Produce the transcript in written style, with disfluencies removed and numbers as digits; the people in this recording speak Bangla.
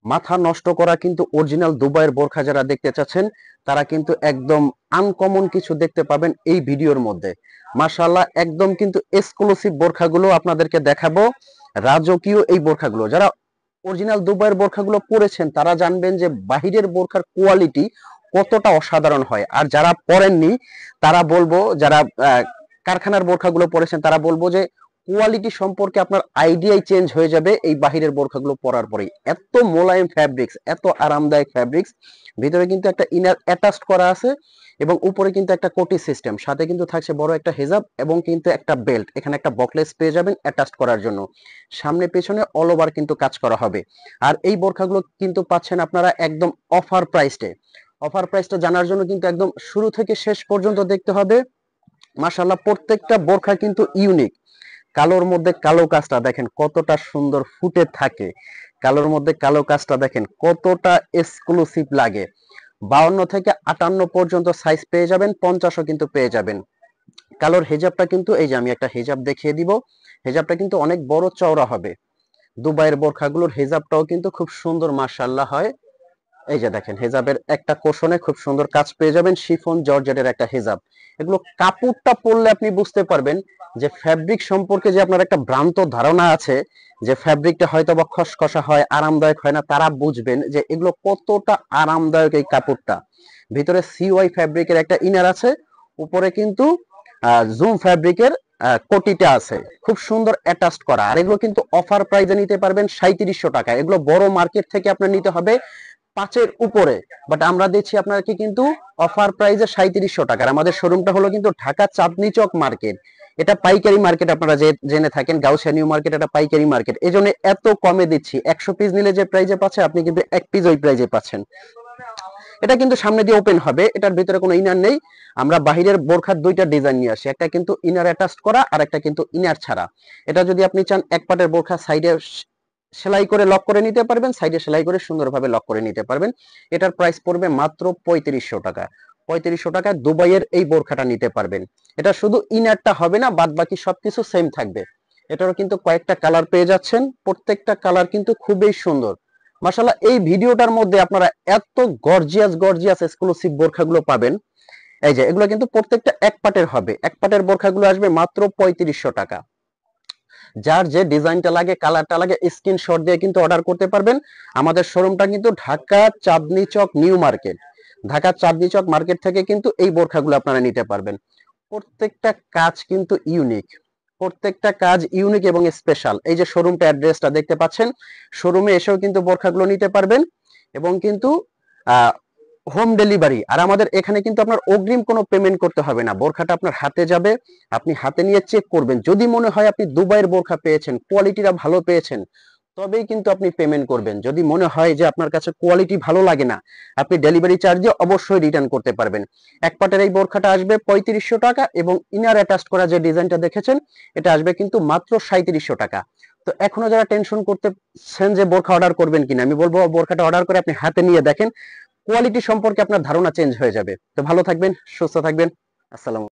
মাথা নষ্ট করা কিন্তু অরিজিনাল দুবাইয়ের বোরখা যারা দেখতে চাচ্ছেন তারা কিন্তু একদম আনকমন কিছু দেখতে পাবেন এই ভিডিওর মধ্যে। মাশাআল্লাহ, একদম কিন্তু এক্সক্লুসিভ বোরখাগুলো আপনাদেরকে দেখাবো। রাজকীয় এই বোরখাগুলো যারা অরিজিনাল দুবাইয়ের বোরখাগুলো পরেছেন তারা জানবেন যে বাহিরের বোরখার কোয়ালিটি কতটা অসাধারণ হয়। আর যারা পরেননি তারা বলবো, যারা কারখানার বোরখাগুলো পরেছেন তারা বলবো যে কোয়ালিটি সম্পর্কে আপনার আইডিয়াই চেঞ্জ হয়ে যাবে এই বাহিরের বোরখাগুলো পরার পরেই। এত মোলায়েম ফ্যাব্রিক্স, এত আরামদায়ক ফ্যাব্রিক্স, ভিতরে কিন্তু একটা ইনার অ্যাটাচড করা আছে এবং উপরে কিন্তু একটা কোটি সিস্টেম, সাথে কিন্তু থাকছে বড় একটা হেজাব এবং কিন্তু একটা বেল্ট। এখানে একটা বকলেস পেয়ে যাবেন অ্যাটাচড করার জন্য। সামনে পেছনে অল ওভার কিন্তু কাজ করা হবে। আর এই বোরখাগুলো কিন্তু পাচ্ছেন আপনারা একদম অফার প্রাইসে। অফার প্রাইসটা জানার জন্য কিন্তু একদম শুরু থেকে শেষ পর্যন্ত দেখতে হবে। মাশাআল্লাহ, প্রত্যেকটা বোরখা কিন্তু ইউনিক। কালোর মধ্যে কালো কাজটা দেখেন কতটা সুন্দর ফুটে থাকে। কালোর মধ্যে কালো কাজটা দেখেন কতটা এক্সক্লুসিভ লাগে। 52 থেকে 58 পর্যন্ত সাইজ পেয়ে যাবেন, 50ও কিন্তু পেয়ে যাবেন। কালোর হেজাবটা কিন্তু এই যে আমি একটা হেজাব দেখিয়ে দিব। হেজাবটা কিন্তু অনেক বড় চওড়া হবে। দুবাইয়ের বোরখাগুলোর হেজাবটাও কিন্তু খুব সুন্দর মাশাআল্লাহ হয়। এই যে দেখেন হেজাবের একটা কোশনে খুব সুন্দর কাজ পেয়ে যাবেন, শিফন জর্জেটের একটা হেজাব। এগুলো কাপড়টা পরলে আপনি বুঝতে পারবেন যে ফ্যাব্রিক সম্পর্কে যে আপনার একটা ভ্রান্ত ধারণা আছে যে ফ্যাব্রিকটা হয়তো বা খসখসা হয়, আরামদায়ক হয় না, তারা বুঝবেন যে এগুলো কতটা আরামদায়ক। এই কাপড়টা ভিতরে সিওয়াই ফ্যাব্রিকের একটা ইনার আছে, উপরে কিন্তু জুম ফ্যাব্রিকের কোটিটা আছে, খুব সুন্দর অ্যাটাচড করা। আর এগুলো কিন্তু অফার প্রাইসে নিতে পারবেন 3700 টাকা। এগুলো বড় মার্কেট থেকে আপনার নিতে হবে 5-এর উপরে, বাট আমরা দিচ্ছি আপনাকে কিন্তু অফার প্রাইসে 3700 টাকার। আমাদের শোরুমটা হলো কিন্তু ঢাকা চাঁদনী চক মার্কেট। এটা পাইকারি মার্কেট, আপনারা যে জেনে থাকেন গাউসিয়া নিউ মার্কেট এটা পাইকারি মার্কেট, এই জন্য এত কমে দিচ্ছি। 100 পিস নিলে যে প্রাইজে পাচ্ছে আপনি কিন্তু 1 পিস ওই প্রাইজে পাচ্ছেন। এটা কিন্তু সামনে দিয়ে ওপেন হবে, এটার ভিতরে কোনো ইনার নেই। আমরা বাহিরের বোরখার দুইটা ডিজাইন নিয়ে আসি, একটা কিন্তু ইনার অ্যাটাচড করা আর একটা কিন্তু ইনার ছাড়া। এটা যদি আপনি চান এক পাটের বোরখা সাইডে সেলাই করে লক করে নিতে পারবেন, সাইডে সেলাই করে সুন্দরভাবে লক করে নিতে পারবেন। এটার প্রাইস পড়বে মাত্র 3500 টাকা। 3500 টাকায় দুবাইয়ের এই বোরখাটা নিতে পারবেন। এটা শুধু ইনারটা হবে না, বাদ বাকি সবকিছু সেম থাকবে। এটারও কিন্তু কয়েকটা কালার পেয়ে যাচ্ছেন, প্রত্যেকটা কালার কিন্তু খুবই সুন্দর। মাশাআল্লাহ, এই ভিডিওটার মধ্যে আপনারা এত গর্জিয়াস গর্জিয়াস এক্সক্লুসিভ বোরখাগুলো পাবেন। এই যে এগুলো কিন্তু প্রত্যেকটা এক পাটের হবে, এক পাটের বোরখাগুলো আসবে মাত্র 3500 টাকা। যার যে ডিজাইনটা লাগে, কালারটা লাগে, স্ক্রিনশট দিয়ে কিন্তু অর্ডার করতে পারবেন। আমাদের শোরুমটা কিন্তু ঢাকা চাঁদনী চক নিউ মার্কেট। ঢাকা চাঁদনী চক মার্কেট থেকে কিন্তু এই বোরখাগুলো আপনারা নিতে পারবেন। প্রত্যেকটা কাজ কিন্তু ইউনিক, প্রত্যেকটা কাজ ইউনিক এবং স্পেশাল। এই যে শোরুমটা অ্যাড্রেসটা দেখতে পাচ্ছেন, শোরুমে এসেও কিন্তু বোরখাগুলো নিতে পারবেন এবং কিন্তু হোম ডেলিভারি। আর আমাদের এখানে কিন্তু আপনার অগ্রিম কোনো পেমেন্ট করতে হবে না, বোরখাটা আপনার হাতে যাবে, আপনি হাতে নিয়ে চেক করবেন। যদি মনে হয় আপনি দুবাইয়ের বোরখা পেয়েছেন, কোয়ালিটিটা ভালো পেয়েছেন, তবেই কিন্তু আপনি পেমেন্ট করবেন। যদি মনে হয় যে আপনার কাছে কোয়ালিটি ভালো লাগে না, আপনি ডেলিভারি চার্জ দিয়ে অবশ্যই রিটার্ন করতে পারবেন। এক পাটের এই বোরখাটা আসবে 3500 টাকা এবং ইনার অ্যাটাচড করা যে ডিজাইনটা দেখেছেন এটা আসবে কিন্তু মাত্র 3700 টাকা। তো এখনো যারা টেনশন করতেছেন যে বোরখা অর্ডার করবেন কিনা, আমি বলবো বোরখাটা অর্ডার করে আপনি হাতে নিয়ে দেখেন, কোয়ালিটি সম্পর্কে আপনার ধারণা চেঞ্জ হয়ে যাবে। তো ভালো থাকবেন, সুস্থ থাকবেন। আসসালাম।